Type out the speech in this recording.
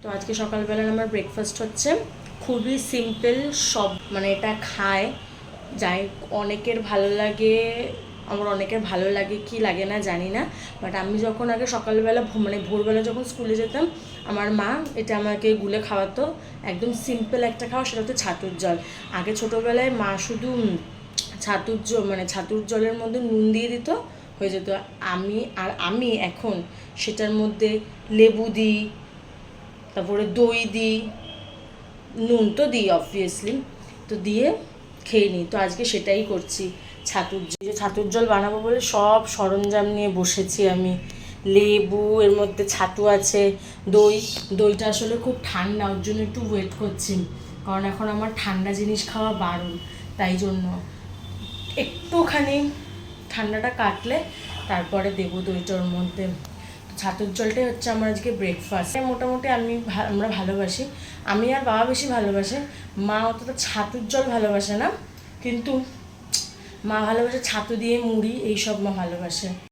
তো আজকে সকালবেলার আমার ব্রেকফাস্ট হচ্ছে খুবই সিম্পল, সব মানে এটা খায় যাই অনেকের ভালো লাগে, আমার অনেকের ভালো লাগে কি লাগে না জানি না, বাট আমি যখন আগে সকালবেলা মানে ভোরবেলা যখন স্কুলে যেতাম আমার মা এটা আমাকে গুলে খাওয়াতো। একদম সিম্পল একটা খাওয়া, সেটা হচ্ছে ছাতুর জল। আগে ছোটোবেলায় মা শুধু ছাতুর জল মানে ছাতুর জলের মধ্যে নুন দিয়ে দিত, হয়ে যেত। আমি এখন সেটার মধ্যে লেবু দিই, তারপরে দই দিই, নুন তো দিই অবভিয়াসলি, তো দিয়ে খেয়ে নিই। তো আজকে সেটাই করছি, ছাতুর জল বানাবো বলে সব সরঞ্জাম নিয়ে বসেছি আমি। লেবু, এর মধ্যে ছাতু আছে, দইটা আসলে খুব ঠান্ডা, ওর জন্য একটু ওয়েট করছি, কারণ এখন আমার ঠান্ডা জিনিস খাওয়া বারণ, তাই জন্য একটুখানি ঠান্ডাটা কাটলে তারপরে দেবো দইটার মধ্যে। ছাতুর জলটাই হচ্ছে আমার আজকে ব্রেকফাস্ট। মোটামুটি আমরা ভালোবাসি, আমি আর বাবা বেশি ভালোবাসে, মা অতটা ছাতুর জল ভালোবাসে না, কিন্তু মা ভালোবাসে ছাতু দিয়ে মুড়ি, এইসব মা ভালোবাসে।